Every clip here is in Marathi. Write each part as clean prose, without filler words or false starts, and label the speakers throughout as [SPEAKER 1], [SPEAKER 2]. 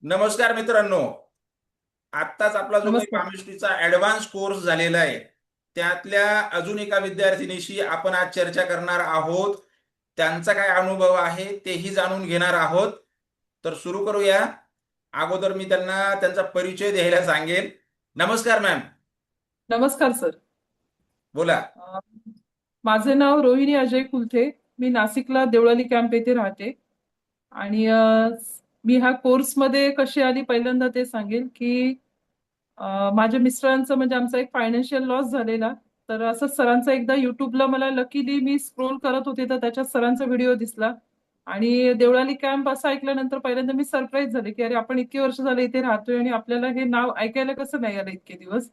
[SPEAKER 1] नमस्कार मित्रांनो. आत्ताच आपला जो काही
[SPEAKER 2] नमस्कार.
[SPEAKER 1] पामिस्ट्रीचा ऍडव्हान्स कोर्स झालेला आहे त्यातल्या अजून एका विद्यार्थिनीशी आपण आज चर्चा करणार आहोत. त्यांचा काय अनुभव आहे तेही जाणून घेणार आहोत. तर सुरू करूया. अगोदर मी त्यांना त्यांचा परिचय द्यायला सांगेल. नमस्कार मॅम.
[SPEAKER 2] नमस्कार सर.
[SPEAKER 1] बोला.
[SPEAKER 2] अ, माझे नाव रोहिणी अजय कुलथे. मी नाशिकला देवळाली कॅम्प येथे राहते. आणि मी ह्या कोर्समध्ये कशी आली पहिल्यांदा ते सांगेल की माझ्या मिस्टरांचं म्हणजे आमचा एक फायनान्शियल लॉस झालेला. तर असं सरांचा एकदा युट्यूबला मला लकीली मी स्क्रोल करत होते तर त्याच्यात सरांचा व्हिडिओ दिसला. आणि देवळाली कॅम्प असं ऐकल्यानंतर पहिल्यांदा मी सरप्राईज झाले की अरे आपण इतकी वर्ष झाले इथे राहतोय आणि आपल्याला हे नाव ऐकायला कसं नाही आलं इतके दिवस.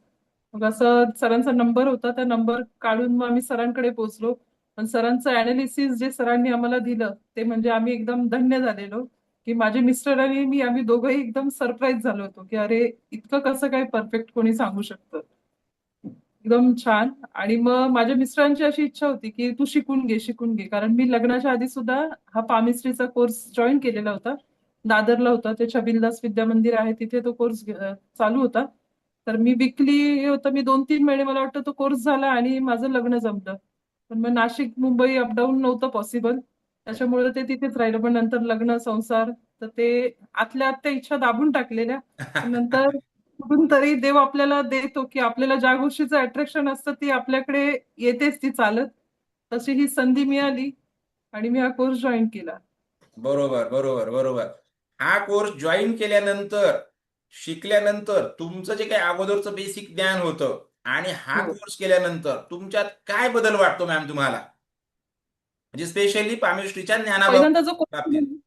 [SPEAKER 2] मग असं सरांचा नंबर होता, त्या नंबर काढून मग आम्ही सरांकडे पोहोचलो. पण सरांचं अनालिसिस जे सरांनी आम्हाला दिलं ते म्हणजे आम्ही एकदम धन्य झालेलो. की माझे मिस्टर आणि मी आम्ही दोघंही एकदम सरप्राईज झालो होतो की अरे इतकं कसं काय परफेक्ट कोणी सांगू शकतं. एकदम छान. आणि मग माझ्या मिस्टरांची अशी इच्छा होती की तू शिकून घे शिकून घे, कारण मी लग्नाच्या आधी सुद्धा हा पामिस्ट्रीचा कोर्स जॉईन केलेला होता. दादरला होता, ते छबिलदास विद्या मंदिर आहे तिथे तो कोर्स चालू होता. तर मी विकली होतं, मी 2-3 महिने मला वाटतं तो कोर्स झाला आणि माझं लग्न जमलं. पण मग नाशिक मुंबई अपडाऊन नव्हतं पॉसिबल, त्याच्यामुळे ते तिथेच राहिलं. पण नंतर लग्न संसार, तर ते आतल्या आत त्या इच्छा दाबून टाकलेल्या. पण नंतर कुठून तरी देव आपल्याला देतो की आपल्याला ज्या गोष्टीचं अट्रॅक्शन असतं ती आपल्याकडे येतेच ती चालत. तशी ही संधी मिळाली आणि मी हा कोर्स जॉईन केला.
[SPEAKER 1] बरोबर, बरोबर, बरोबर. हा कोर्स जॉईन केल्यानंतर, शिकल्यानंतर तुमचं जे काही अगोदरचं बेसिक ज्ञान होतं आणि हा
[SPEAKER 2] हो.
[SPEAKER 1] कोर्स केल्यानंतर तुमच्यात काय बदल वाटतो मॅम तुम्हाला? म्हणजे स्पेशली पामिस्ट्रीच्या
[SPEAKER 2] पहिल्यांदा जो
[SPEAKER 1] बाबतीत.
[SPEAKER 2] कोर्स,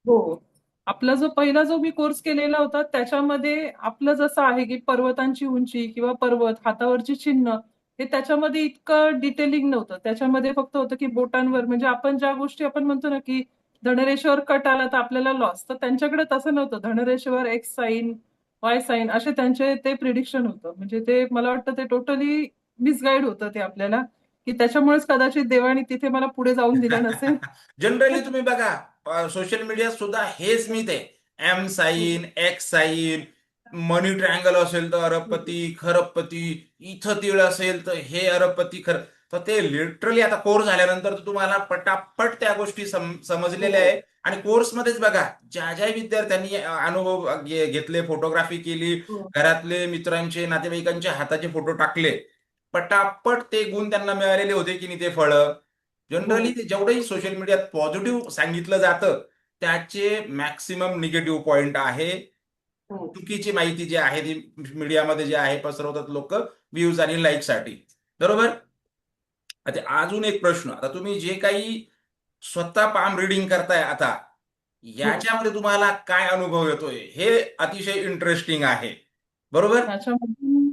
[SPEAKER 2] हो, आपला जो पहिला जो मी कोर्स केलेला होता त्याच्यामध्ये आपलं जसं आहे की पर्वतांची उंची किंवा पर्वत हातावरची चिन्ह, हे त्याच्यामध्ये इतकं डिटेलिंग नव्हतं. त्याच्यामध्ये फक्त होतं की बोटांवर म्हणजे आपण ज्या गोष्टी आपण म्हणतो ना की धनरेषेवर कट आला तर आपल्याला लॉस, तर त्यांच्याकडे तसं नव्हतं. धनरेषेवर एक्स साईन, वाय साईन असे त्यांचे ते प्रिडिक्शन होतं. म्हणजे ते मला वाटतं ते टोटली मिसगाईड होतं ते आपल्याला, की त्याच्यामुळेच कदाचित देवाने तिथे मला पुढे जाऊन दिलं नसेल.
[SPEAKER 1] जनरली तुम्ही बघा, सोशल मीडियात सुद्धा हेच मी ते एम साईन, एक्स साईन, मनी ट्रायंगल असेल तर अरबपती खरबपती, इथं तीळ असेल तर हे अरबपती खर. तर ते लिटरली आता कोर्स झाल्यानंतर तर तुम्हाला पटापट त्या गोष्टी समजलेल्या
[SPEAKER 2] हो.
[SPEAKER 1] आहे. आणि कोर्समध्येच बघा, ज्या ज्या विद्यार्थ्यांनी अनुभव घेतले, फोटोग्राफी केली,
[SPEAKER 2] हो.
[SPEAKER 1] घरातले मित्रांचे नातेवाईकांचे हाताचे फोटो टाकले, पटापट ते गुण त्यांना मिळालेले होते की नाही ते फळं.
[SPEAKER 2] हो.
[SPEAKER 1] जनरली ते जेवढंही सोशल मीडियात पॉझिटिव्ह सांगितलं जातं त्याचे मॅक्सिमम निगेटिव्ह पॉइंट आहे.
[SPEAKER 2] हो.
[SPEAKER 1] चुकीची माहिती जी आहे ती मीडियामध्ये जे आहे पसरवतात लोक, व्ह्यूज आणि लाईकसाठी. बरोबर. आता अजून एक प्रश्न, आता तुम्ही जे काही स्वतः पाम रिडिंग करताय आता,
[SPEAKER 2] हो.
[SPEAKER 1] याच्यामध्ये तुम्हाला काय अनुभव येतोय हे अतिशय इंटरेस्टिंग आहे. बरोबर.
[SPEAKER 2] त्याच्यामधून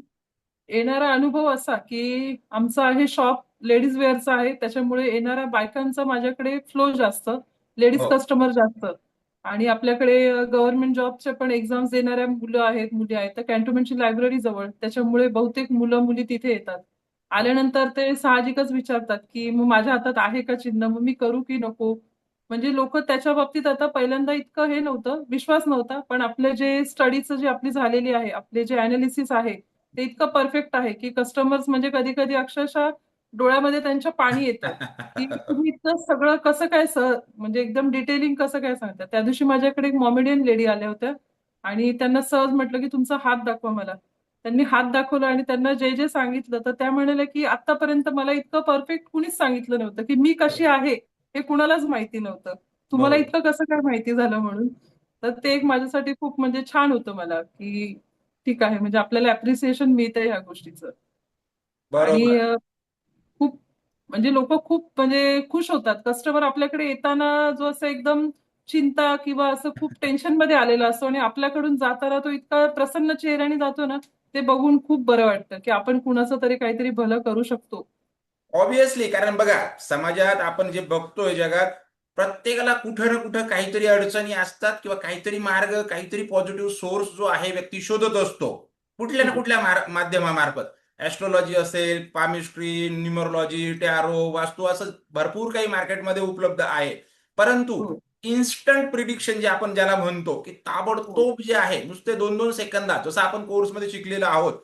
[SPEAKER 2] येणारा अनुभव असा की आमचं आहे शॉप लेडीज वेअरचा आहे, त्याच्यामुळे येणाऱ्या बायकांचा माझ्याकडे फ्लो जास्त, लेडीज
[SPEAKER 1] हो.
[SPEAKER 2] कस्टमर जास्त. आणि आपल्याकडे गव्हर्नमेंट जॉबचे पण एक्झाम्स देणाऱ्या मुलं आहेत, मुली आहेत. तर कॅन्टोन्मेंटची लायब्ररी जवळ, त्याच्यामुळे बहुतेक मुलं मुली तिथे येतात. आल्यानंतर ते साहजिकच विचारतात की मग माझ्या हातात आहे का चिन्ह, मग मी करू की नको. म्हणजे लोक त्याच्या बाबतीत आता पहिल्यांदा इतकं हे नव्हतं, विश्वास नव्हता. पण आपले जे स्टडीचं जे आपली झालेली आहे, आपले जे अनालिसिस आहे ते इतकं परफेक्ट आहे की कस्टमर्स म्हणजे कधी कधी अक्षरशः डोळ्यामध्ये त्यांच्या पाणी येतं की तुम्ही इतकं सगळं कसं काय सर, म्हणजे एकदम डिटेलिंग कसं काय सांगता. त्या दिवशी माझ्याकडे एक मॉमेडियन लेडी आल्या होत्या आणि त्यांना सहज म्हटलं की तुमचा हात दाखवा मला. त्यांनी हात दाखवला आणि त्यांना जे जे सांगितलं तर त्या म्हणाल्या की आतापर्यंत मला इतकं परफेक्ट कुणीच सांगितलं नव्हतं की मी कशी आहे, हे कुणालाच माहिती नव्हतं. तुम्हाला
[SPEAKER 1] बरोबर,
[SPEAKER 2] इतकं कसं काय माहिती झालं म्हणून. तर ते एक माझ्यासाठी खूप म्हणजे छान होतं मला की ठीक आहे, म्हणजे आपल्याला अप्रिसिएशन मिळतंय ह्या गोष्टीचं. आणि
[SPEAKER 1] बरोबर.
[SPEAKER 2] खूप म्हणजे लोक खूप म्हणजे खुश होतात. कस्टमर आपल्याकडे येताना जो असं एकदम चिंता किंवा असं खूप टेन्शन मध्ये आलेला असतो आणि आपल्याकडून जाताना तो इतका प्रसन्न चेहऱ्याने जातो ना, ते बघून खूप बरं वाटतं की आपण कुणाचं तरी काहीतरी भलं करू शकतो.
[SPEAKER 1] ऑब्विसली, कारण बघा, समाजात आपण जे बघतोय जगात, प्रत्येकाला कुठं ना कुठं काहीतरी अडचणी असतात किंवा काहीतरी मार्ग, काहीतरी पॉझिटिव्ह सोर्स जो आहे व्यक्ती शोधत असतो कुठल्या ना
[SPEAKER 2] हो.
[SPEAKER 1] कुठल्या माध्यमामार्फत. ऍस्ट्रॉलॉजी असेल, पामिस्ट्री, न्यूमरोलॉजी, टॅरो, वास्तू, असं भरपूर काही मार्केटमध्ये उपलब्ध आहे. परंतु
[SPEAKER 2] हो.
[SPEAKER 1] इन्स्टंट प्रिडिक्शन जे आपण ज्याला म्हणतो, की
[SPEAKER 2] हो,
[SPEAKER 1] ताबडतोब जे आहे नुसते 2-2 सेकंदात, जसं आपण कोर्समध्ये शिकलेलो आहोत,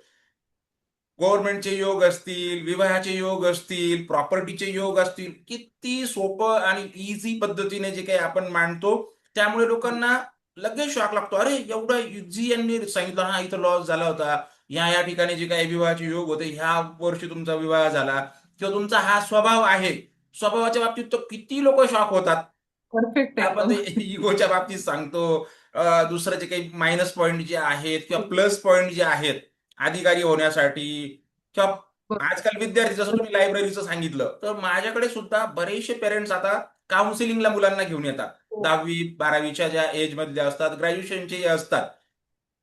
[SPEAKER 1] गव्हर्नमेंटचे योग असतील, विवाहाचे योग असतील, प्रॉपर्टीचे योग असतील, किती सोपं आणि इझी पद्धतीने जे काही आपण मांडतो, त्यामुळे
[SPEAKER 2] हो,
[SPEAKER 1] लोकांना लगेच शॉक लागतो. अरे एवढा इझी यांनी सांगितलं, हा इथं लॉस झाला होता, या ठिकाणी जे काही विवाहाचे योग होते, ह्या वर्षी तुमचा विवाह झाला, किंवा तुमचा हा स्वभाव आहे. स्वभावाच्या बाबतीत तर किती लोक शॉक होतात.
[SPEAKER 2] परफेक्ट
[SPEAKER 1] आपण
[SPEAKER 2] एकदम.
[SPEAKER 1] ते इगोच्या बाबतीत सांगतो. दुसरं जे काही मायनस पॉईंट जे आहेत किंवा प्लस पॉईंट जे आहेत अधिकारी होण्यासाठी, किंवा आजकाल विद्यार्थी, जसं तुम्ही लायब्ररीचं सांगितलं, तर माझ्याकडे सुद्धा बरेचसे पेरेंट्स आता काउन्सिलिंगला मुलांना घेऊन येतात.
[SPEAKER 2] हो,
[SPEAKER 1] 10वी 12वीच्या ज्या एज मधले असतात, ग्रॅज्युएशनचे असतात.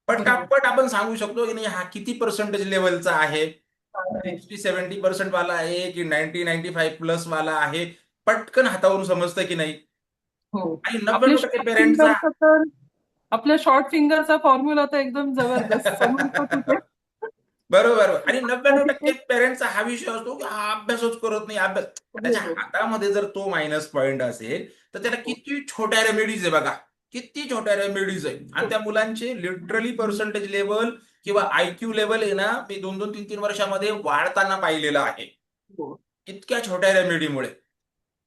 [SPEAKER 2] बरोबर.
[SPEAKER 1] पटापट आपण सांगू शकतो की नाही हा किती पर्सेंटेज लेवलचा आहे,
[SPEAKER 2] काय आहे.
[SPEAKER 1] 60-70% वाला आहे की 90-95 प्लस वाला आहे, पटकन हातावरून समजतं की नाही.
[SPEAKER 2] हो.
[SPEAKER 1] आणि
[SPEAKER 2] आपले
[SPEAKER 1] 99%
[SPEAKER 2] शॉर्ट
[SPEAKER 1] पेरेंट्सचा,
[SPEAKER 2] फिंगरचा तर आपल्या शॉर्ट फिंगरचा फॉर्म्युला तर एकदम जबरदस्त समजतो कुठे.
[SPEAKER 1] बरोबर. आणि नव्याण्णव
[SPEAKER 2] कधी
[SPEAKER 1] टक्के
[SPEAKER 2] ते-
[SPEAKER 1] पेरेंट्सचा हा विषय असतो की हा अभ्यासच करत नाही, अभ्यास.
[SPEAKER 2] हो,
[SPEAKER 1] त्याच्या
[SPEAKER 2] हो,
[SPEAKER 1] हातामध्ये जर तो मायनस पॉइंट असेल, तर त्याला
[SPEAKER 2] हो,
[SPEAKER 1] किती छोट्या रेमेडीज आहे बघा, किती छोट्या रेमेडीज आहे. आणि
[SPEAKER 2] हो,
[SPEAKER 1] त्या मुलांचे लिटरली पर्सेंटेज लेवल किंवा आयक्यू लेवल आहे ना, मी 2-2 3-3 वर्षामध्ये वाढताना पाहिलेलं आहे,
[SPEAKER 2] हो.
[SPEAKER 1] इतक्या छोट्या रेमेडीमुळे.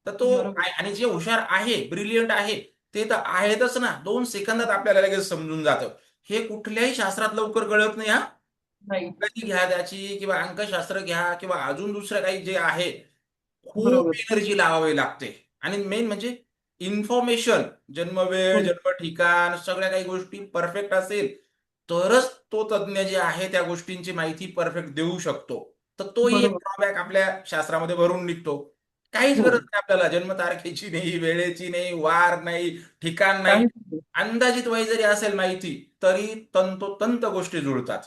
[SPEAKER 1] तर तो
[SPEAKER 2] बरोबर.
[SPEAKER 1] आणि जे हुशार आहे, ब्रिलियंट आहे, ते तर आहेतच ना, 2 सेकंदात आपल्याला लगेच समजून जातं. हे कुठल्याही शास्त्रात लवकर कळत नाही हा.
[SPEAKER 2] नाही.
[SPEAKER 1] गती घ्या त्याची, किंवा अंकशास्त्र घ्या, किंवा अजून दुसरं काही जे आहे, खूप
[SPEAKER 2] बरोबर.
[SPEAKER 1] एनर्जी लावावी लागते. आणि मेन म्हणजे इन्फॉर्मेशन, जन्मवेळ,
[SPEAKER 2] हो,
[SPEAKER 1] जन्म ठिकाण, सगळ्या काही गोष्टी परफेक्ट असेल, तरच तो तज्ञ जे आहे त्या गोष्टींची माहिती परफेक्ट देऊ शकतो. तर तोही एक
[SPEAKER 2] बरोबर.
[SPEAKER 1] ड्रॉबॅक आपल्या शास्त्रामध्ये भरून निघतो. काहीच
[SPEAKER 2] हो.
[SPEAKER 1] गरज नाही आपल्याला जन्मतारखेची नाही, वेळेची नाही, वार नाही, ठिकाण नाही.
[SPEAKER 2] काहीच नाही.
[SPEAKER 1] अंदाजित वय जरी असेल माहिती, तरी तंतोतंत गोष्टी जुळतात.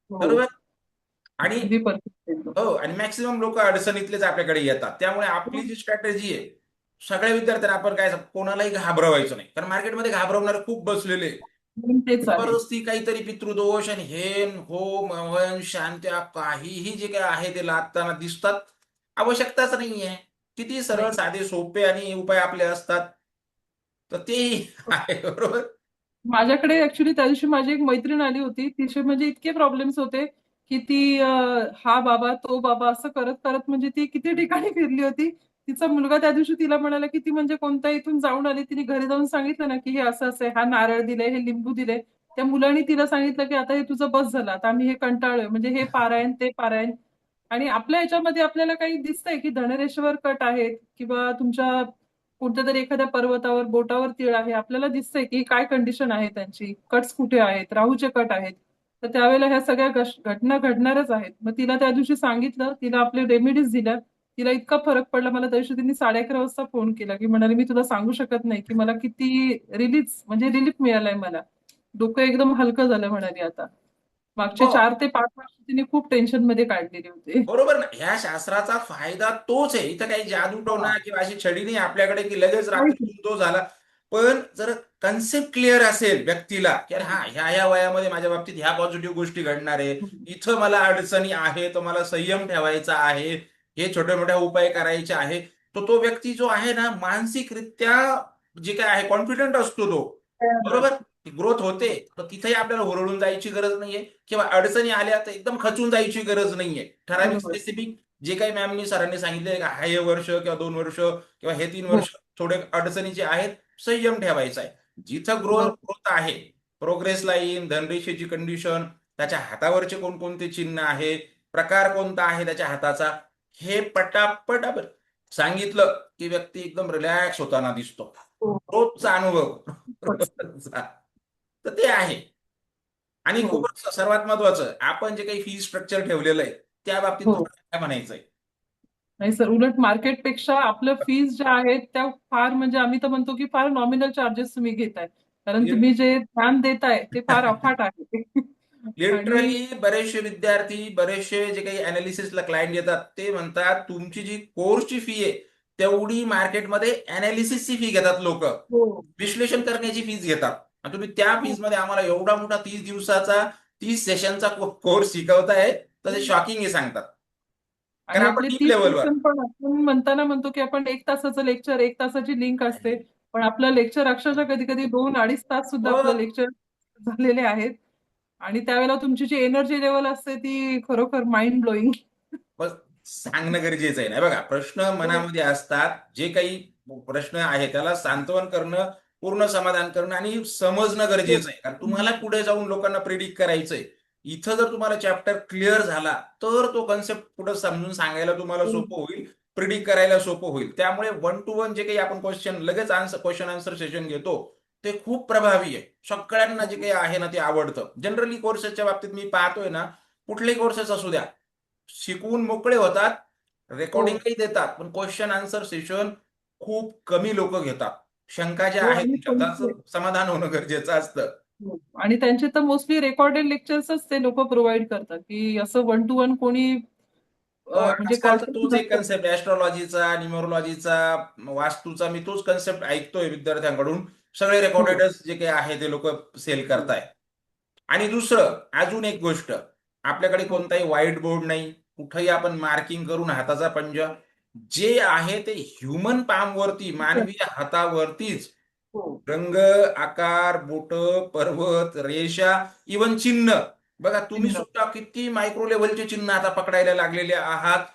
[SPEAKER 2] हो.
[SPEAKER 1] बरोबर. आणि
[SPEAKER 2] अगदी परफेक्ट एकदम.
[SPEAKER 1] हो, आणि मॅक्सिमम लोक अडचणीतलेच आपल्याकडे येतात. त्यामुळे आपली जी स्ट्रॅटेजी आहे, सगळ्या विद्यार्थ्यांना आपण काय कोणालाही घाबरवायचं नाही, कारण मार्केटमध्ये घाबरवणारे खूप बसलेले.
[SPEAKER 2] पण तेच आहे.
[SPEAKER 1] जबरदस्ती काहीतरी पितृदोष आणि हेन होम हवन शांत्या काहीही जे काही आहे ते लादताना दिसतात. आवश्यकताच नाहीये. किती सरळ
[SPEAKER 2] नाही.
[SPEAKER 1] साधे सोपे आणि उपाय आपले असतात. तर तेही आहे. बरोबर.
[SPEAKER 2] माझ्याकडे ऍक्च्युली त्या दिवशी माझी एक मैत्रीण आली होती. तिचे म्हणजे इतके प्रॉब्लेम्स होते, की ती हा बाबा, तो बाबा असं करत करत म्हणजे ती किती ठिकाणी फिरली होती. तिचा मुलगा त्या दिवशी तिला म्हणाला, की ती म्हणजे कोणत्या इथून जाऊन आली. तिने घरी जाऊन सांगितलं ना, की हे असं असं आहे, हा नारळ दिलाय, हे लिंबू दिलंय. त्या मुलाने तिला सांगितलं, की आता हे तुझं बस झालं. आता आम्ही हे कंटाळलोय. म्हणजे हे पारायण, ते पारायण. आणि आपल्या ह्याच्यामध्ये आपल्याला काही दिसतंय, की धनरेश्वर कट आहेत किंवा तुमच्या कुठच्या तरी एखाद्या पर्वतावर बोटावर तीळ आहे. आपल्याला दिसतंय की काय कंडिशन आहे त्यांची, कट्स कुठे आहेत, राहूचे कट आहेत. तर त्यावेळेला ह्या सगळ्या घटना घडणारच आहेत. मग तिला त्या दिवशी सांगितलं, तिला आपले रेमेडीज दिल्या. तिला इतका फरक पडला. मला त्या दिवशी तिने 11:30 वाजता फोन केला, की म्हणाले मी तुला सांगू शकत नाही की मला किती रिलीफ मिळालाय मला. डोकं एकदम हलकं झालं म्हणाली आता. मागचे
[SPEAKER 1] हो,
[SPEAKER 2] 4 ते 5 वर्ष तिने खूप टेन्शन मध्ये काढलेले होते.
[SPEAKER 1] बरोबर ना. ह्या शास्त्राचा फायदा तोच आहे. इथं काही जादूटोणा
[SPEAKER 2] हा.
[SPEAKER 1] किंवा अशी छडी नाही आपल्याकडे की लगेच
[SPEAKER 2] काहीच नाही.
[SPEAKER 1] रात्रीतून तो झाला. पण जर कन्सेप्ट क्लिअर असेल व्यक्तीला, की अरे हा ह्या वयामध्ये माझ्या बाबतीत ह्या पॉझिटिव्ह गोष्टी घडणार आहे, इथं मला अडचणी आहे, तर मला संयम ठेवायचा आहे, हे छोट्या मोठ्या उपाय करायचे आहे, तो व्यक्ती जो आहे ना, मानसिकरित्या जे काय आहे कॉन्फिडंट असतो तो. बरोबर. ग्रोथ होते. तर तिथेही आपल्याला हुरळून जायची गरज नाहीये, किंवा अडचणी आल्या तर एकदम खचून जायची गरज नाहीये. ठराविक
[SPEAKER 2] बरोबर.
[SPEAKER 1] स्पेसिफिक जे काही मॅमनी सरांनी सांगितले का हे वर्ष किंवा 2 वर्ष किंवा हे 3 वर्ष
[SPEAKER 2] हो.
[SPEAKER 1] थोडे अडचणीचे आहेत, संयम ठेवायचा आहे. जिथं
[SPEAKER 2] बरोबर.
[SPEAKER 1] ग्रोथ आहे, प्रोग्रेस लाईन, धनरेषेची कंडिशन, त्याच्या हातावरचे कोणकोणते चिन्ह आहे, प्रकार कोणता आहे त्याच्या हाताचा, हे पटापट आपण सांगितलं की व्यक्ती एकदम रिलॅक्स होताना दिसतो.
[SPEAKER 2] हो.
[SPEAKER 1] रोजचा अनुभव.
[SPEAKER 2] खूपच.
[SPEAKER 1] रोजचा. तर ते आहे. आणि
[SPEAKER 2] हो,
[SPEAKER 1] खूपच सर्वात महत्वाचं, आपण जे काही फी स्ट्रक्चर ठेवलेलं आहे, त्या बाबतीत
[SPEAKER 2] हो.
[SPEAKER 1] तुम्हाला काय म्हणायचंय?
[SPEAKER 2] नाही सर, उलट मार्केटपेक्षा आपलं फीज ज्या आहेत त्या फार म्हणजे आम्ही तर म्हणतो की फार नॉमिनल चार्जेस तुम्ही घेताय. कारण तुम्ही जे ज्ञान देताय ते फार अफाट आहे. आणि
[SPEAKER 1] लिटरली बरेचसे विद्यार्थी, बरेचसे जे काही अनालिसिसला क्लायंट येतात, ते म्हणतात तुमची जी कोर्सची फी आहे, तेवढी मार्केटमध्ये अनालिसिसची फी घेतात लोक.
[SPEAKER 2] हो,
[SPEAKER 1] विश्लेषण करण्याची फीज घेतात. आणि तुम्ही त्या
[SPEAKER 2] हो.
[SPEAKER 1] फीजमध्ये आम्हाला एवढा मोठा 30 दिवसाचा, 30 सेशनचा कोर्स शिकवताय, तर ते शॉकिंग हे सांगतात. कारण
[SPEAKER 2] आणि
[SPEAKER 1] आपण
[SPEAKER 2] आपले
[SPEAKER 1] डीप
[SPEAKER 2] 30
[SPEAKER 1] लेवलवर.
[SPEAKER 2] सेशन पण आपण म्हणताना म्हणतो की आपण 1 तासाचं लेक्चर, 1 तासाची लिंक असते. पण आपलं लेक्चर अक्षरशः कधी कधी 2-2.5 तास सुद्धा
[SPEAKER 1] हो.
[SPEAKER 2] आपलं लेक्चर झालेले आहेत. आणि त्यावेळेला तुमची जी एनर्जी लेवल असते ती खरोखर माइंड ब्लोईंग.
[SPEAKER 1] बस सांगणं गरजेचं आहे. नाही बघा, प्रश्न मनामध्ये असतात, जे काही प्रश्न आहे त्याला सांत्वन करणं, पूर्ण समाधान करणं आणि समजणं गरजेचं आहे. कारण तुम्हाला पुढे जाऊन लोकांना प्रिडिक्ट करायचंय. इथं जर तुम्हाला चॅप्टर क्लिअर झाला तर तो कन्सेप्ट पुढे समजून सांगायला तुम्हाला सोपं होईल, प्रिडिक्ट करायला सोपं होईल. त्यामुळे 1-to-1 जे काही आपण क्वेश्चन लगेच क्वेश्चन आन्सर सेशन घेतो ते खूप प्रभावी आहे. सगळ्यांना जे काही आहे ना ते आवडतं. जनरली कोर्सेसच्या बाबतीत मी पाहतोय ना, कुठलेही कोर्सेस असू द्या, शिकवून मोकळे होतात,
[SPEAKER 2] हो
[SPEAKER 1] रेकॉर्डिंगही देतात, पण क्वेश्चन आन्सर सेशन खूप कमी लोक घेतात. शंका ज्या
[SPEAKER 2] हो
[SPEAKER 1] आहेत
[SPEAKER 2] आणि
[SPEAKER 1] तुमच्या त्याचं समाधान होणं गरजेचं असतं.
[SPEAKER 2] हो. आणि त्यांचे तर मोस्टली रेकॉर्डेड लेक्चर्सच ते लोक प्रोव्हाइड करतात, की असं 1-to-1 कोणी
[SPEAKER 1] हो,
[SPEAKER 2] म्हणजे
[SPEAKER 1] आजकाल तर
[SPEAKER 2] करतच
[SPEAKER 1] तोच एक
[SPEAKER 2] नसतं.
[SPEAKER 1] कन्सेप्ट ऍस्ट्रॉलॉजीचा, न्यूमरोलॉजीचा, वास्तूचा, मी तोच कन्सेप्ट ऐकतोय विद्यार्थ्यांकडून. सगळे
[SPEAKER 2] हो
[SPEAKER 1] रेकॉर्डेडच जे काही आहे ते लोक सेल करताय. आणि दुसरं अजून एक गोष्ट, आपल्याकडे
[SPEAKER 2] हो
[SPEAKER 1] कोणताही व्हाईट बोर्ड नाही, कुठेही आपण मार्किंग करून हाताचा पंजा, जे आहे ते ह्युमन पाम वरती, मानवी हातावरतीच,
[SPEAKER 2] हो
[SPEAKER 1] रंग, आकार, बोट, पर्वत, रेषा, इवन चिन्ह. बघा, तुम्ही
[SPEAKER 2] चिन्ह.
[SPEAKER 1] सुद्धा किती मायक्रो लेव्हलचे चिन्ह आता पकडायला लागलेले आहात.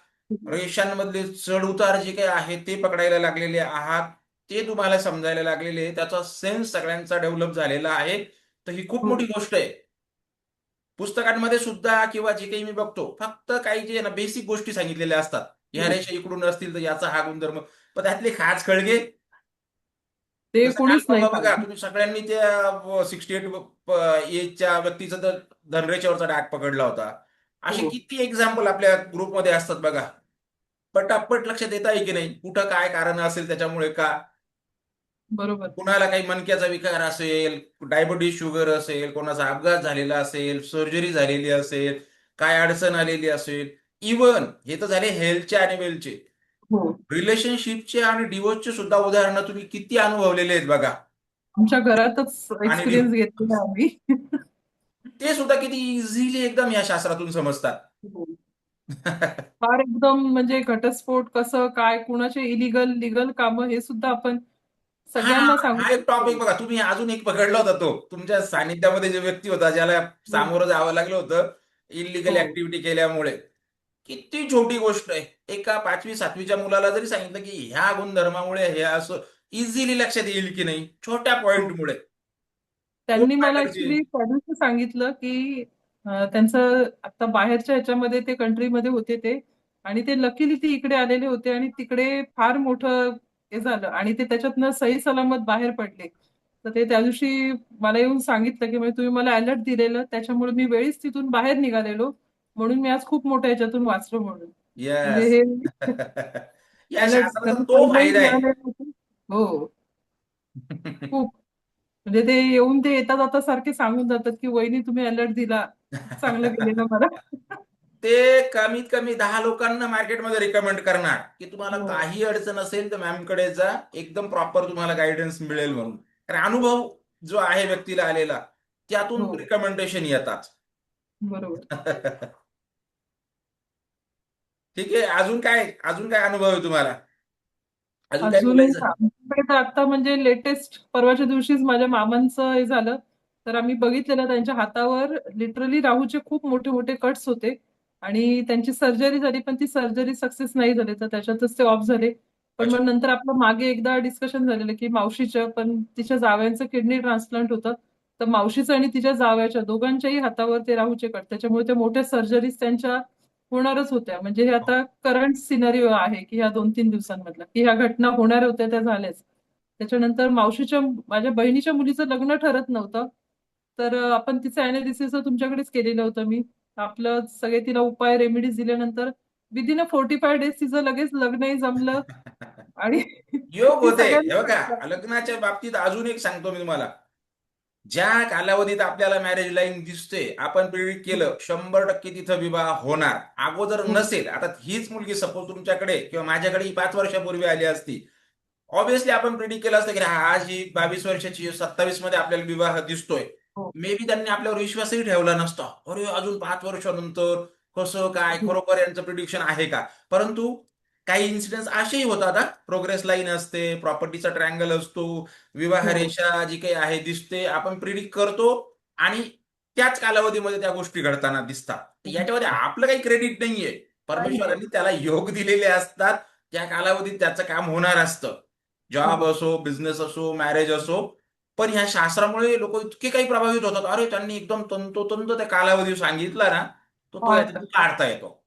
[SPEAKER 1] रेषांमधले चढ उतार जे काही आहे ते पकडायला लागलेले आहात. ते तुम्हाला समजायला लागलेले आहे. त्याचा सेन्स सगळ्यांचा डेव्हलप झालेला आहे. तर ही खूप
[SPEAKER 2] हो
[SPEAKER 1] मोठी गोष्ट आहे. पुस्तकांमध्ये सुद्धा किंवा जे काही मी बघतो, फक्त काही जे आहे ना बेसिक गोष्टी सांगितलेल्या असतात. ह्या
[SPEAKER 2] हो.
[SPEAKER 1] रेषा इकडून असतील तर याचा हा गुणधर्म. पण त्यातले खाच खळगे,
[SPEAKER 2] ते
[SPEAKER 1] जसं काल
[SPEAKER 2] कोणीच नाही
[SPEAKER 1] परवा बघा,
[SPEAKER 2] सांगत.
[SPEAKER 1] तुम्ही सगळ्यांनी त्या 68 एजच्या व्यक्तीचा तर धनरेषेवरचा डाग पकडला होता. असे
[SPEAKER 2] हो
[SPEAKER 1] किती एक्झाम्पल आपल्या ग्रुपमध्ये असतात बघा. पटापट लक्षात येत आहे की नाही, कुठं काय कारण असेल त्याच्यामुळे का.
[SPEAKER 2] बरोबर.
[SPEAKER 1] कुणाला काही मणक्याचा विकार असेल, डायबिटीज शुगर असेल, कोणाचा अपघात झालेला असेल, सर्जरी झालेली असेल, काय अडचण आलेली असेल. इवन हे तर झाले हेल्थचे आणि वेलचे,
[SPEAKER 2] हो
[SPEAKER 1] रिलेशनशिपचे आणि डिवोर्सचे सुद्धा उदाहरणं तुम्ही किती अनुभवलेले आहेत बघा.
[SPEAKER 2] आमच्या घरातच
[SPEAKER 1] आणि
[SPEAKER 2] एक्सपिरियन्स घेतलेला आम्ही.
[SPEAKER 1] ते सुद्धा किती इझिली एकदम या शास्त्रातून समजतात.
[SPEAKER 2] हो. फार एकदम म्हणजे घटस्फोट कसं काय, कुणाचे इलिगल लिगल कामं हे सुद्धा आपण
[SPEAKER 1] हा
[SPEAKER 2] सगळ्यांना
[SPEAKER 1] हा
[SPEAKER 2] सांगू
[SPEAKER 1] एक टॉपिक
[SPEAKER 2] शकतो.
[SPEAKER 1] बघा, तुम्ही अजून एक पकडला होता, तो तुमच्या सानिध्यामध्ये जे व्यक्ती होता ज्याला
[SPEAKER 2] हो
[SPEAKER 1] सामोरं जावं लागलं होतं इलिगल
[SPEAKER 2] हो
[SPEAKER 1] ऍक्टिव्हिटी केल्यामुळे. किती छोटी गोष्ट आहे. एका 5वी-7वीच्या मुलाला जरी सांगितलं की ह्या गुणधर्मामुळे हे असं, इझिली लक्षात येईल की नाही, छोट्या
[SPEAKER 2] हो.
[SPEAKER 1] पॉइंटमुळे. खूप
[SPEAKER 2] त्यांनी मला
[SPEAKER 1] मॅटरची.
[SPEAKER 2] ऍक्च्युली त्या दिवशी सांगितलं, की त्यांचं आता बाहेरच्या ह्याच्यामध्ये ते कंट्रीमध्ये होते ते, आणि ते लकीली ते इकडे आलेले होते आणि तिकडे फार मोठं हे झालं आणि ते त्याच्यातनं सही सलामत बाहेर पडले. तर ते त्या दिवशी मला येऊन सांगितलं, की म्हणजे तुम्ही मला अलर्ट दिलेलं त्याच्यामुळे मी वेळीच तिथून बाहेर निघालेलो, म्हणून मी आज खूप मोठ्या ह्याच्यातून वाचलो म्हणून. म्हणजे
[SPEAKER 1] येस.
[SPEAKER 2] हे
[SPEAKER 1] या
[SPEAKER 2] अलर्ट
[SPEAKER 1] शास्त्राचा
[SPEAKER 2] त्यांना
[SPEAKER 1] तो
[SPEAKER 2] पहिलंही
[SPEAKER 1] फायदा आहे.
[SPEAKER 2] मिळालेलं होतं. हो खूप. म्हणजे ते येऊन ते येता जाता सारखे सांगून जातात, की "वहिनी तुम्ही अलर्ट दिला. खूप चांगलं गेलेलं मला."
[SPEAKER 1] ते कमीत कमी 10 लोकांना मार्केटमध्ये रिकमेंड करणार, की तुम्हाला
[SPEAKER 2] हो,
[SPEAKER 1] काही अडचण असेल तर मॅमकडे जा, एकदम प्रॉपर तुम्हाला गाईडन्स मिळेल म्हणून. कारण अनुभव जो आहे व्यक्तीला आलेला, त्यातून
[SPEAKER 2] हो.
[SPEAKER 1] रिकमेंडेशन येतात.
[SPEAKER 2] बरोबर.
[SPEAKER 1] ठीक आहे. अजून काय अनुभव आहे तुम्हाला? अजून काय
[SPEAKER 2] अजून
[SPEAKER 1] बोलायचं?
[SPEAKER 2] आमच्याकडे तर आता म्हणजे लेटेस्ट परवाच्या दिवशीच माझ्या मामांचं हे झालं. तर आम्ही बघितलेलं त्यांच्या हातावर लिटरली राहूचे खूप मोठे-मोठे कट्स होते आणि त्यांची सर्जरी झाली, पण ती सर्जरी सक्सेस नाही झाली. तर त्याच्यातच ते ऑफ झाले. पण
[SPEAKER 1] अच्छा.
[SPEAKER 2] मग नंतर आपलं मागे एकदा डिस्कशन झालेलं, की मावशीचं पण तिच्या जावयांचं किडनी ट्रान्सप्लांट होतं. तर मावशीचं आणि तिच्या जावयाच्या दोघांच्याही हातावर ते राहूचे कट. त्याच्यामुळे त्या मोठ्या सर्जरीज त्यांच्या होणारच होत्या. म्हणजे हे आता करंट सिनारिओ आहे, की ह्या 2-3 दिवसांमधला, की ह्या घटना होणार होत्या त्या झाल्याच. त्याच्यानंतर माझ्या बहिणीच्या मुलीचं लग्न ठरत नव्हतं. तर आपण तिचं अॅनालिसिस तुमच्याकडेच केलेलं होतं मी. आपलं सगळे तिला उपाय रेमेडीज दिल्यानंतर विदिन अ 45 डेज तिचं लगेच लग्नही जमलं आणि
[SPEAKER 1] योग
[SPEAKER 2] ती
[SPEAKER 1] होते. हे
[SPEAKER 2] सगळ्यांना
[SPEAKER 1] बघा, लग्नाच्या बाबतीत अजून एक सांगतो मी तुम्हाला. ज्या कालावधीत आपल्याला मॅरेज लाईन दिसते, आपण प्रिडिक्ट केलं 100% तिथं विवाह होणार. अगोदर
[SPEAKER 2] हो,
[SPEAKER 1] नसेल, आता हीच मुलगी सपोज तुमच्याकडे किंवा माझ्याकडे 5 वर्षापूर्वी आली असती, ऑब्व्हियसली आपण प्रिडिक्ट केलं असतं की आज ही 22 वर्षाची 27 मध्ये आपल्याला विवाह दिसतोय.
[SPEAKER 2] हो,
[SPEAKER 1] मे बी त्यांनी आपल्यावर विश्वासही ठेवला नसता. अरे, अजून 5 वर्षानंतर कसं काय,
[SPEAKER 2] हो,
[SPEAKER 1] खरोखर यांचं प्रिडिक्शन आहे का? परंतु काही इन्सिडेंट्स असेही होतात हा. प्रोग्रेस लाईन असते, प्रॉपर्टीचा ट्रायंगल असतो, विवाह
[SPEAKER 2] हो
[SPEAKER 1] रेषा जी काही आहे दिसते, आपण प्रिडिक्ट करतो आणि त्याच कालावधीमध्ये त्या गोष्टी घडताना दिसतात. तर याच्यामध्ये आपलं काही क्रेडिट नाहीये.
[SPEAKER 2] नाहीये.
[SPEAKER 1] परमेश्वरांनी त्याला योग दिलेले असतात. त्या कालावधीत त्याचं काम होणार असतं. जॉब
[SPEAKER 2] हो
[SPEAKER 1] असो, बिझनेस असो, मॅरेज असो. पण ह्या शास्त्रामुळे लोक इतके काही प्रभावित होतात, अरे त्यांनी एकदम तंतोतंत त्या कालावधी सांगितला ना, तो
[SPEAKER 2] फार
[SPEAKER 1] याच्यातून
[SPEAKER 2] टक्के.
[SPEAKER 1] काढता येतो.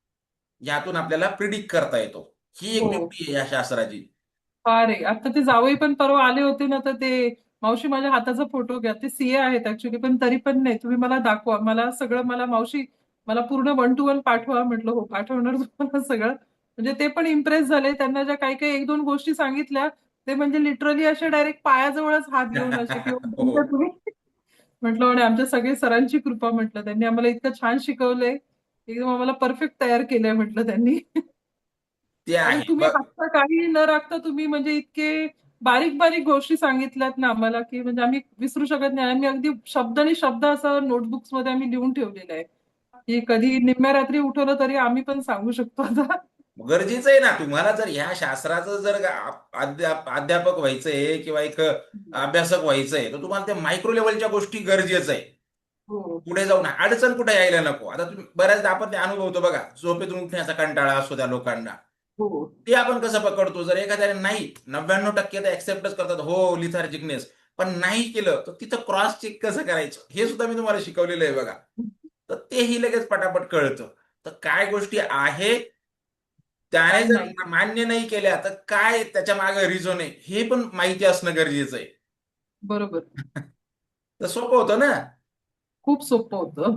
[SPEAKER 1] यातून आपल्याला प्रिडिक्ट करता येतो. ही एक
[SPEAKER 2] हो
[SPEAKER 1] ब्युटी आहे या शास्त्राची.
[SPEAKER 2] फार आहे. आता ते जावई पण परवा आले होते ना, तर ते मावशी माझ्या हाताचा फोटो घ्या. ते सीए आहेत ऍक्च्युली, पण तरी पण नाही, तुम्ही मला दाखवा, मला सगळं, मला मावशी मला पूर्ण 1 to 1 पाठवा. म्हटलं हो पाठवणार तुम्हाला सगळं. म्हणजे ते पण इम्प्रेस झाले. त्यांना ज्या काही काही 1-2 गोष्टी सांगितल्या, ते म्हणजे लिटरली असे डायरेक्ट पायाजवळच हात घेऊन असे, किंवा "बंद
[SPEAKER 1] हो,
[SPEAKER 2] तुम्ही." म्हटलं म्हणे आमच्या सगळे सरांची कृपा, म्हटलं त्यांनी आम्हाला इतकं छान शिकवलंय, एकदम आम्हाला परफेक्ट तयार केलंय म्हटलं त्यांनी.
[SPEAKER 1] ते
[SPEAKER 2] आणि
[SPEAKER 1] आहे
[SPEAKER 2] तुम्ही
[SPEAKER 1] बघ.
[SPEAKER 2] हातचं काही न राखता तुम्ही म्हणजे इतके बारीक बारीक गोष्टी सांगितल्यात ना आम्हाला, की म्हणजे आम्ही विसरू शकत नाही. आम्ही अगदी शब्द आणि शब्द असं नोटबुक्स मध्ये आम्ही लिहून ठेवलेलं आहे, की कधी निम्म्या रात्री उठवलं तरी आम्ही पण सांगू शकतो आता.
[SPEAKER 1] गरजेचं आहे ना, तुम्हाला जर ह्या शास्त्राचं जर अध्यापक व्हायचंय किंवा एक अभ्यासक व्हायचंय, तर तुम्हाला त्या मायक्रो लेवलच्या गोष्टी गरजेचं आहे.
[SPEAKER 2] हो
[SPEAKER 1] पुढे जाऊन अडचण कुठे यायला नको. आता तुम्ही बऱ्याचदा आपण ते अनुभवतो बघा, झोपेतून उठण्याचा कंटाळा असतो त्या लोकांना.
[SPEAKER 2] हो
[SPEAKER 1] ते आपण कसं पकडतो? जर एखाद्याने नाही, 99% तर ऍक्सेप्टच करतात, हो लिथार्जिकनेस. पण नाही केलं तर तिथं क्रॉस चेक कसं करायचं हे सुद्धा मी तुम्हाला शिकवलेलं आहे बघा. तर तेही लगेच पटापट कळतं. तर काय गोष्टी आहे, त्याने
[SPEAKER 2] काय नाही.
[SPEAKER 1] जर मान्य नाही केल्या तर काय त्याच्या मागे रिझन आहे हे पण माहिती असणं गरजेचं आहे.
[SPEAKER 2] बरोबर.
[SPEAKER 1] तर सोपं होतं ना.
[SPEAKER 2] खूप सोपं होतं.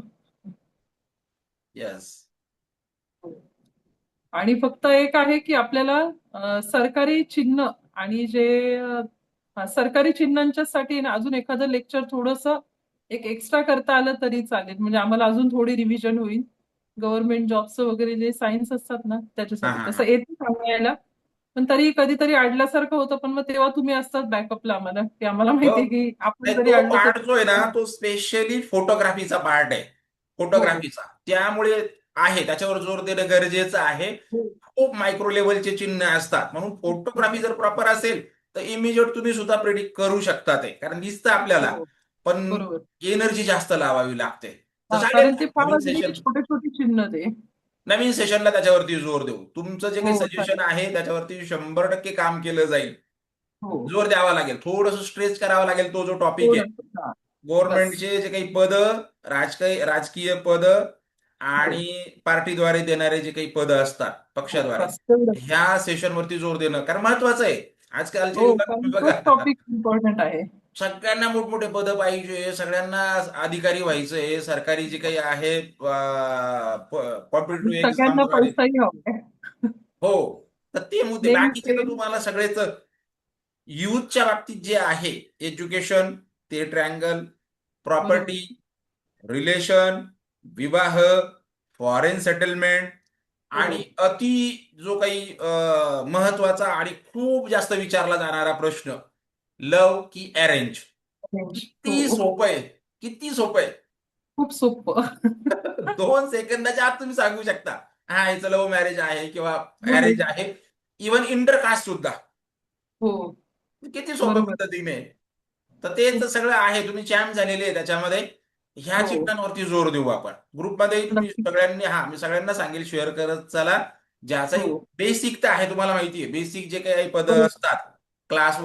[SPEAKER 1] येस.
[SPEAKER 2] आणि फक्त एक आहे की आपल्याला सरकारी चिन्ह आणि जे सरकारी चिन्हांच्यासाठी ना अजून एखादं लेक्चर थोडस एक एक्स्ट्रा करता आलं तरी चालेल, म्हणजे आम्हाला अजून थोडी रिव्हिजन होईल. गव्हर्नमेंट जॉबचं वगैरे जे सायन्स असतात ना
[SPEAKER 1] हा
[SPEAKER 2] त्याच्यासाठी
[SPEAKER 1] हा
[SPEAKER 2] तसं
[SPEAKER 1] हा.
[SPEAKER 2] येतं सांगायला. पण तरी कधीतरी अडल्यासारखं होतं, पण मग तेव्हा तुम्ही असतात बॅकअपला आम्हाला, की आम्हाला
[SPEAKER 1] हो.
[SPEAKER 2] माहितीये की आपण
[SPEAKER 1] नाही,
[SPEAKER 2] जरी
[SPEAKER 1] तो
[SPEAKER 2] अडलो
[SPEAKER 1] पार्ट जो आहे ना,
[SPEAKER 2] तर.
[SPEAKER 1] तो स्पेशली फोटोग्राफीचा पार्ट आहे.
[SPEAKER 2] हो
[SPEAKER 1] फोटोग्राफीचा त्यामुळे आहे, त्याच्यावर जोर देणं गरजेचं आहे.
[SPEAKER 2] हो
[SPEAKER 1] खूप मायक्रो लेवलचे चिन्ह असतात, म्हणून फोटोग्राफी जर प्रॉपर असेल तर इमिजिएट तुम्ही सुद्धा प्रेडिक्ट करू शकता ते, कारण दिसतं आपल्याला.
[SPEAKER 2] हो
[SPEAKER 1] पण
[SPEAKER 2] बरोबर.
[SPEAKER 1] एनर्जी जास्त लावावी लागते. तर
[SPEAKER 2] हा,
[SPEAKER 1] चालेल
[SPEAKER 2] कारण
[SPEAKER 1] ना,
[SPEAKER 2] ते फार
[SPEAKER 1] नवीन
[SPEAKER 2] अगदी
[SPEAKER 1] सेशन,
[SPEAKER 2] छोटे छोटे चिन्ह ते.
[SPEAKER 1] नवीन सेशनला त्याच्यावरती जोर देऊ. तुमचं जे
[SPEAKER 2] हो
[SPEAKER 1] काही सजेशन
[SPEAKER 2] चालेल.
[SPEAKER 1] आहे त्याच्यावरती 100% काम केलं जाईल.
[SPEAKER 2] हो
[SPEAKER 1] जोर द्यावा लागेल, थोडंसं स्ट्रेच करावा लागेल तो जो टॉपिक आहे.
[SPEAKER 2] थोडं. हा बस.
[SPEAKER 1] गव्हर्नमेंटचे जे काही पद, राजकीय पद
[SPEAKER 2] हो
[SPEAKER 1] आणि पार्टीद्वारे देणारे जे काही पद असतात
[SPEAKER 2] हो
[SPEAKER 1] पक्षाद्वारे,
[SPEAKER 2] बस तेवढंच.
[SPEAKER 1] ह्या सेशनवरती जोर देणं कारण महत्वाचं आहे. आजकालच्या
[SPEAKER 2] हो,
[SPEAKER 1] युगात तुम्ही
[SPEAKER 2] कारण
[SPEAKER 1] बघा,
[SPEAKER 2] तोच टॉपिक इम्पॉर्टंट आहे.
[SPEAKER 1] सगळ्यांना मोठमोठे पद पाहिजे, सगळ्यांना अधिकारी व्हायचंय, सरकारी जे काही आहे
[SPEAKER 2] आणि
[SPEAKER 1] कॉम्पिटेटिव्ह एक्झाम
[SPEAKER 2] सगळ्यांना
[SPEAKER 1] द्वारे.
[SPEAKER 2] पैसाही हवाय.
[SPEAKER 1] हो. तर ते मुद्दे
[SPEAKER 2] नेम
[SPEAKER 1] बाकीचे तर
[SPEAKER 2] प्लेन.
[SPEAKER 1] तुम्हाला सगळेच युथच्या बाबतीत जे आहे, एज्युकेशन, ते ट्रँगल,
[SPEAKER 2] बरोबर.
[SPEAKER 1] प्रॉपर्टी, रिलेशन, विवाह, फॉरेन सेटलमेंट
[SPEAKER 2] हो.
[SPEAKER 1] आणि अति जो काही महत्वाचा आणि खूप जास्त विचारला जाणारा प्रश्न, लव की अरेंज. किती
[SPEAKER 2] हो
[SPEAKER 1] सोपं आहे, किती सोपं आहे.
[SPEAKER 2] खूप सोपं.
[SPEAKER 1] 2 सेकंदाच्या आत तुम्ही सांगू शकता, हा याचं लव्ह मॅरेज आहे किंवा
[SPEAKER 2] हो
[SPEAKER 1] अरेंज आहे. इव्हन इंटरकास्ट सुद्धा.
[SPEAKER 2] हो
[SPEAKER 1] किती सोप्या
[SPEAKER 2] बरोबर.
[SPEAKER 1] पद्धतीने. तर तेच
[SPEAKER 2] खूप.
[SPEAKER 1] सगळं आहे, तुम्ही चॅम्प झालेले आहे त्याच्यामध्ये. ह्या
[SPEAKER 2] हो
[SPEAKER 1] चिन्हांवरती जोर देऊ आपण ग्रुपमध्ये. तुम्ही
[SPEAKER 2] नक्की.
[SPEAKER 1] सगळ्यांनी, हा मी सगळ्यांना सांगेल शेअर करत चला.
[SPEAKER 2] हो
[SPEAKER 1] ज्याचाही बेसिक तर आहे, तुम्हाला माहिती आहे बेसिक जे काही पद
[SPEAKER 2] बरोबर.
[SPEAKER 1] असतात, क्लास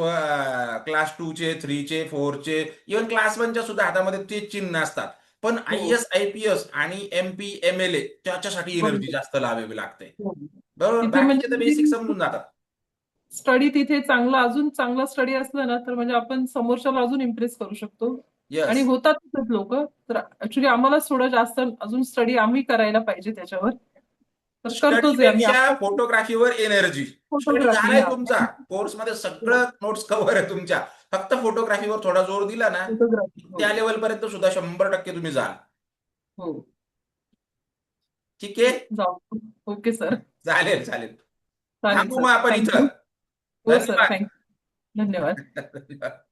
[SPEAKER 1] 2 चे, 3 चे, 4 चे, इव्हन क्लास 1च्या सुद्धा हातामध्ये तेच चिन्ह असतात. पण
[SPEAKER 2] हो
[SPEAKER 1] IAS IPS आणि MP MLA त्याच्यासाठी एनर्जी
[SPEAKER 2] बरोबर.
[SPEAKER 1] जास्त लावावी लागते.
[SPEAKER 2] हो
[SPEAKER 1] बरोबर,
[SPEAKER 2] तिथे
[SPEAKER 1] बाकीचे तर बेसिक
[SPEAKER 2] म्हणजे
[SPEAKER 1] समजून जातात.
[SPEAKER 2] स्टडी तिथे चांगला, अजून चांगला स्टडी असला ना, तर म्हणजे आपण समोरच्याला अजून इम्प्रेस करू शकतो. आणि
[SPEAKER 1] येस.
[SPEAKER 2] होतातच लोक. तर ऍक्च्युली आम्हालाच थोडं जास्त अजून स्टडी आम्ही करायला पाहिजे त्याच्यावर. तर करतोच आहे आम्ही
[SPEAKER 1] स्टडीपेक्षा
[SPEAKER 2] आता.
[SPEAKER 1] फोटोग्राफीवर एनर्जी. स्टडी
[SPEAKER 2] फोटोग्राफी
[SPEAKER 1] झालाय
[SPEAKER 2] हा.
[SPEAKER 1] तुमचा, कोर्समध्ये
[SPEAKER 2] हो
[SPEAKER 1] सगळं नोट्स कव्हर आहे तुमच्या. फक्त फोटोग्राफीवर थोडा जोर दिला ना,
[SPEAKER 2] फोटोग्राफी. हो
[SPEAKER 1] त्या लेवल पर्यंत सुद्धा 100% तुम्ही जाल.
[SPEAKER 2] हो
[SPEAKER 1] ठीक आहे.
[SPEAKER 2] जाऊ. Okay sir.
[SPEAKER 1] चालेल चालेल.
[SPEAKER 2] चालेल
[SPEAKER 1] थांबू
[SPEAKER 2] सर.
[SPEAKER 1] मग आपण
[SPEAKER 2] थँक्यू.
[SPEAKER 1] इथं.
[SPEAKER 2] हो सर
[SPEAKER 1] धन्यवाद.
[SPEAKER 2] थँक्यू. धन्यवाद.
[SPEAKER 1] धन्यवाद.